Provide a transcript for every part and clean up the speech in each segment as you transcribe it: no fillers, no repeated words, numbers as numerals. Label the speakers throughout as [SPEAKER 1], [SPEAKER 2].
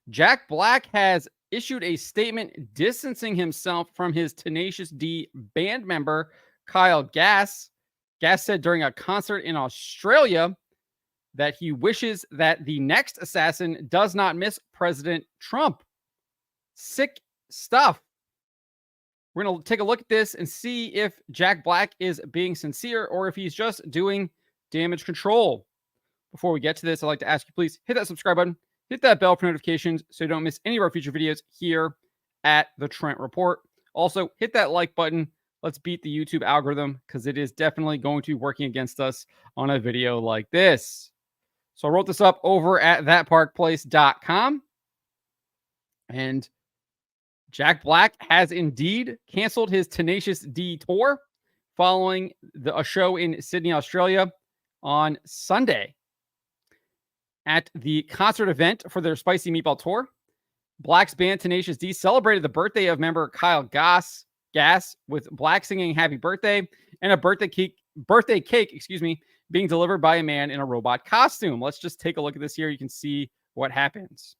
[SPEAKER 1] Jack Black has issued a statement distancing himself from his Tenacious D band member, Kyle Gass. Gass said during a concert in Australia that he wishes that the next assassin does not miss President Trump. Sick stuff. We're going to take a look at this and see if Jack Black is being sincere or if he's just doing damage control. Before we get to this, I'd like to ask you, please hit that subscribe button, hit that bell for notifications so you don't miss any of our future videos here at the Trent Report. Also, hit that like button. Let's beat the YouTube algorithm because it is definitely going to be working against us on a video like this. So I wrote this up over at thatparkplace.com. And Jack Black has indeed canceled his Tenacious D tour following a show in Sydney, Australia on Sunday. At the concert event for their Spicy Meatball tour, Black's band Tenacious D celebrated the birthday of member Kyle Gass with Black singing Happy Birthday and a birthday cake, being delivered by a man in a robot costume. Let's just take a look at this here. You can see what happens.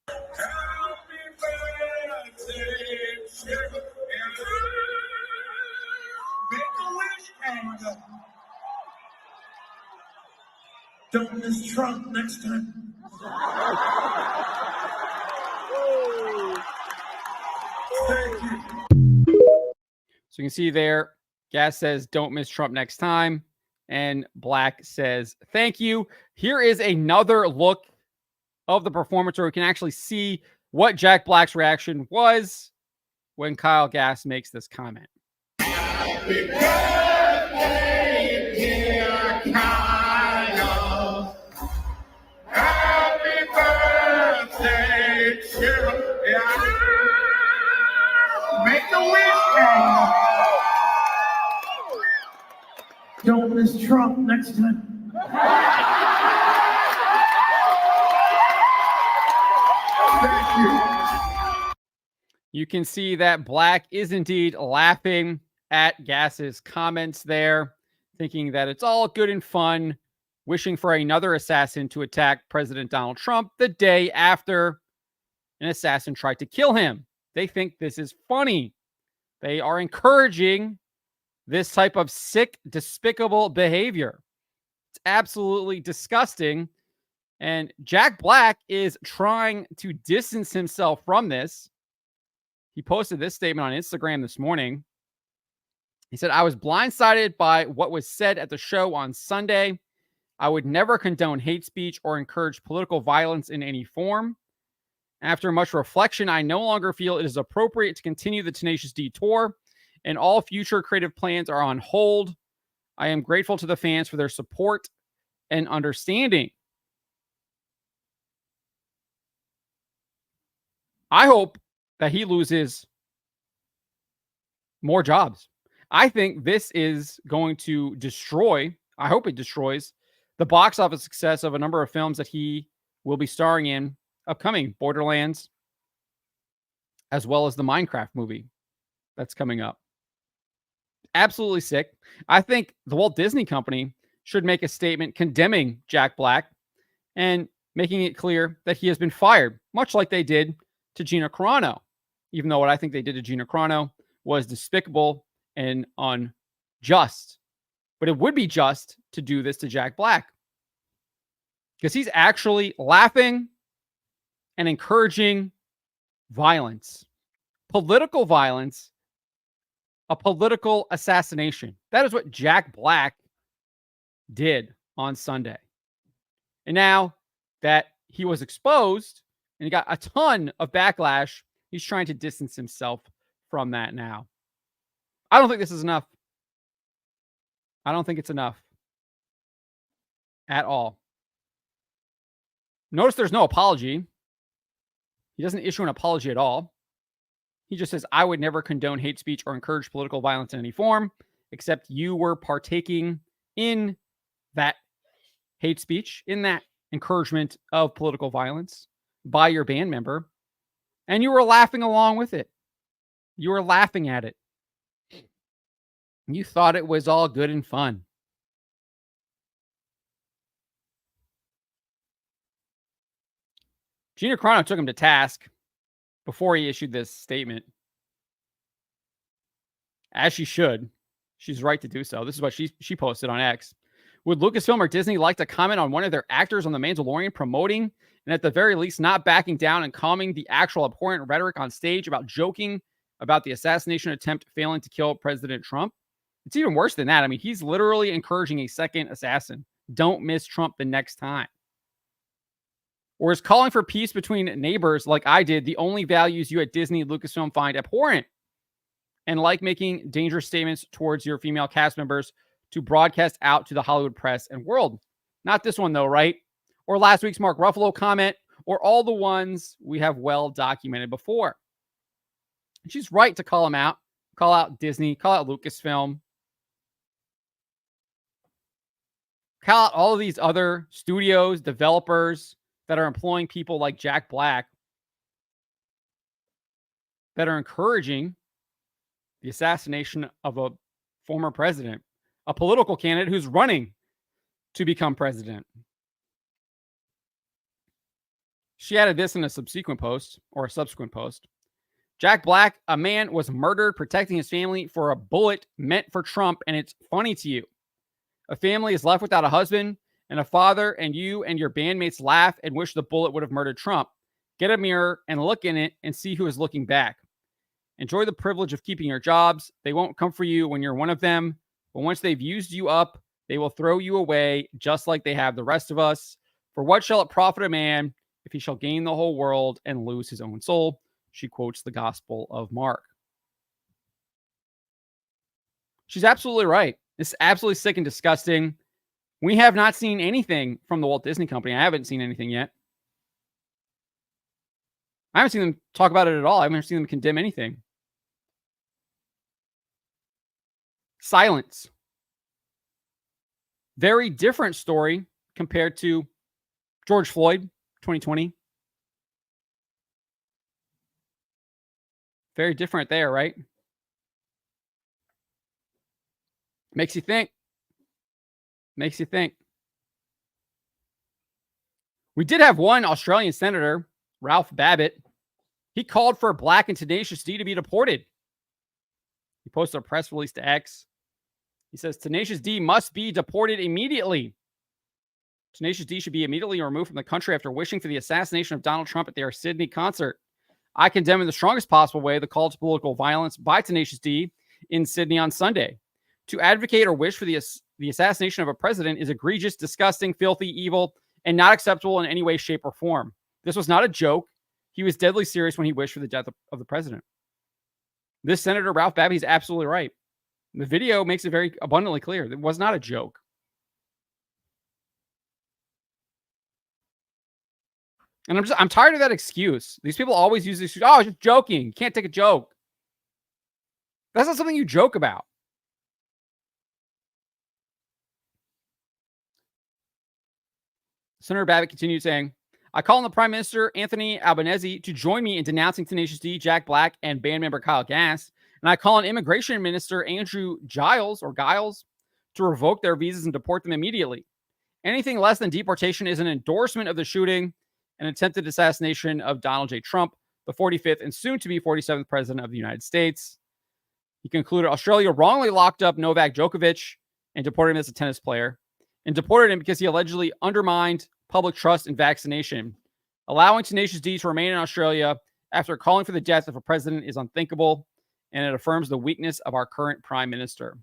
[SPEAKER 2] Don't miss Trump next time. Thank you.
[SPEAKER 1] So you can see there, Gass says, don't miss Trump next time. And Black says, thank you. Here is another look of the performance where we can actually see what Jack Black's reaction was when Kyle Gass makes this comment.
[SPEAKER 2] Happy birthday, dear Kyle. Happy birthday to you. Make a wish, Kyle. Don't miss Trump next time. Thank you.
[SPEAKER 1] You can see that Black is indeed laughing at Gass's comments there, thinking that it's all good and fun, wishing for another assassin to attack President Donald Trump the day after an assassin tried to kill him. They think this is funny. They are encouraging this type of sick, despicable behavior. It's absolutely disgusting. And Jack Black is trying to distance himself from this. He posted this statement on Instagram this morning. He said, I was blindsided by what was said at the show on Sunday. I would never condone hate speech or encourage political violence in any form. After much reflection, I no longer feel it is appropriate to continue the Tenacious D tour, and all future creative plans are on hold. I am grateful to the fans for their support and understanding. I hope that he loses more jobs. I think this is going to destroy, I hope it destroys, the box office success of a number of films that he will be starring in upcoming. Borderlands, as well as the Minecraft movie that's coming up. Absolutely sick. I think the Walt Disney Company should make a statement condemning Jack Black and making it clear that he has been fired, much like they did to Gina Carano, even though what I think they did to Gina Carano was despicable and unjust. But it would be just to do this to Jack Black because he's actually laughing and encouraging violence, political violence, a political assassination. That is what Jack Black did on Sunday. And now that he was exposed and he got a ton of backlash, he's trying to distance himself from that now. I don't think this is enough. I don't think it's enough at all. Notice there's no apology. He doesn't issue an apology at all. He just says, I would never condone hate speech or encourage political violence in any form, except you were partaking in that hate speech, in that encouragement of political violence by your band member, and you were laughing along with it. You were laughing at it. You thought it was all good and fun. Gina Carano took him to task before he issued this statement. As she should. She's right to do so. This is what she posted on X. Would Lucasfilm or Disney like to comment on one of their actors on The Mandalorian promoting and at the very least not backing down and calming the actual abhorrent rhetoric on stage about joking about the assassination attempt failing to kill President Trump? It's even worse than that. I mean, he's literally encouraging a second assassin. Don't miss Trump the next time. Or is calling for peace between neighbors like I did the only values you at Disney and Lucasfilm find abhorrent? And like making dangerous statements towards your female cast members to broadcast out to the Hollywood press and world. Not this one, though, right? Or last week's Mark Ruffalo comment, or all the ones we have well documented before. And she's right to call him out, call out Disney, call out Lucasfilm, call out all of these other studios, developers that are employing people like Jack Black that are encouraging the assassination of a former president, a political candidate who's running to become president. She added this in a subsequent post or a subsequent post. Jack Black, a man was murdered protecting his family for a bullet meant for Trump, and it's funny to you. A family is left without a husband and a father, and you and your bandmates laugh and wish the bullet would have murdered Trump. Get a mirror and look in it and see who is looking back. Enjoy the privilege of keeping your jobs. They won't come for you when you're one of them. But once they've used you up, they will throw you away just like they have the rest of us. For what shall it profit a man if he shall gain the whole world and lose his own soul? She quotes the Gospel of Mark. She's absolutely right. It's absolutely sick and disgusting. We have not seen anything from the Walt Disney Company. I haven't seen anything yet. I haven't seen them talk about it at all. I haven't seen them condemn anything. Silence. Very different story compared to George Floyd, 2020. Very different there, right? Makes you think. Makes you think. We did have one Australian senator, Ralph Babbitt. He called for Black and Tenacious D to be deported. He posted a press release to X. He says Tenacious D must be deported immediately. Tenacious D should be immediately removed from the country after wishing for the assassination of Donald Trump at their Sydney concert. I condemn in the strongest possible way the call to political violence by Tenacious D in Sydney on Sunday. To advocate or wish for the assassination of a president is egregious, disgusting, filthy, evil, and not acceptable in any way, shape, or form. This was not a joke. He was deadly serious when he wished for the death of the president. This Senator Ralph Babbitt is absolutely right. The video makes it very abundantly clear. It was not a joke. And I'm tired of that excuse. These people always use this excuse. Oh, I was just joking. You can't take a joke. That's not something you joke about. Senator Babbitt continued saying, I call on the Prime Minister, Anthony Albanese, to join me in denouncing Tenacious D, Jack Black, and band member Kyle Gass. And I call on Immigration Minister Andrew Giles to revoke their visas and deport them immediately. Anything less than deportation is an endorsement of the shooting and attempted assassination of Donald J. Trump, the 45th and soon-to-be 47th President of the United States. He concluded Australia wrongly locked up Novak Djokovic and deported him as a tennis player, and deported him because he allegedly undermined public trust in vaccination. Allowing Tenacious D to remain in Australia after calling for the death of a president is unthinkable, and it affirms the weakness of our current Prime Minister.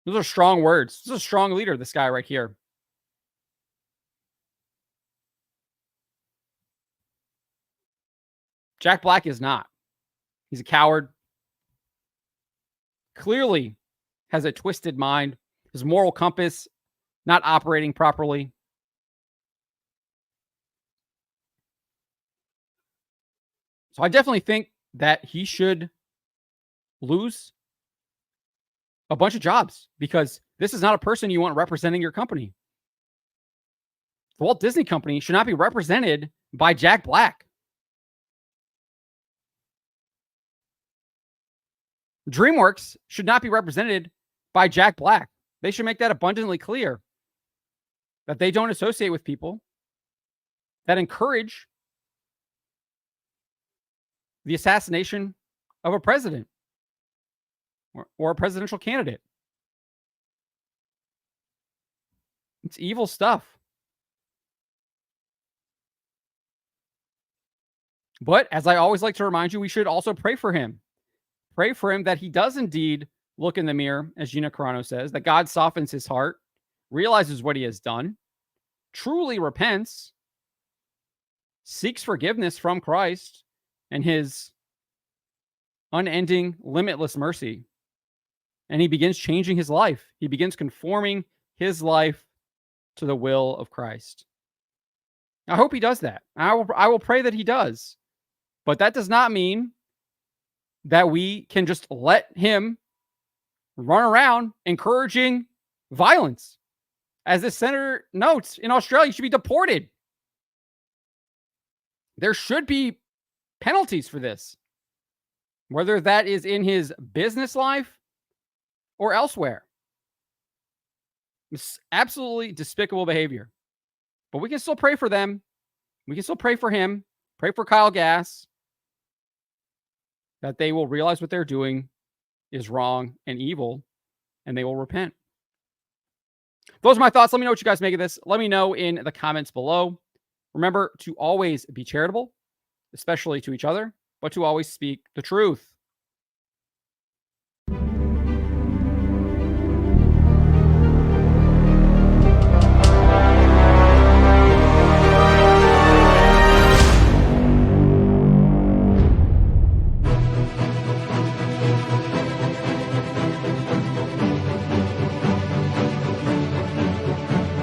[SPEAKER 1] Those are strong words. This is a strong leader, this guy right here. Jack Black is not. He's a coward. Clearly has a twisted mind. His moral compass not operating properly. So I definitely think that he should lose a bunch of jobs because this is not a person you want representing your company. The Walt Disney Company should not be represented by Jack Black. DreamWorks should not be represented by Jack Black. They should make that abundantly clear that they don't associate with people that encourage the assassination of a president or a presidential candidate. It's evil stuff. But as I always like to remind you, we should also pray for him. Pray for him that he does indeed look in the mirror, as Gina Carano says, that God softens his heart, realizes what he has done, truly repents, seeks forgiveness from Christ and his unending, limitless mercy. And he begins changing his life. He begins conforming his life to the will of Christ. I hope he does that. I will pray that he does. But that does not mean that we can just let him run around encouraging violence. As the senator notes, in Australia, he should be deported. There should be penalties for this, whether that is in his business life or elsewhere. It's absolutely despicable behavior. But we can still pray for them. We can still pray for him, pray for Kyle Gass, that they will realize what they're doing is wrong and evil, and they will repent. Those are my thoughts. Let me know what you guys make of this. Let me know in the comments below. Remember to always be charitable, especially to each other, but to always speak the truth.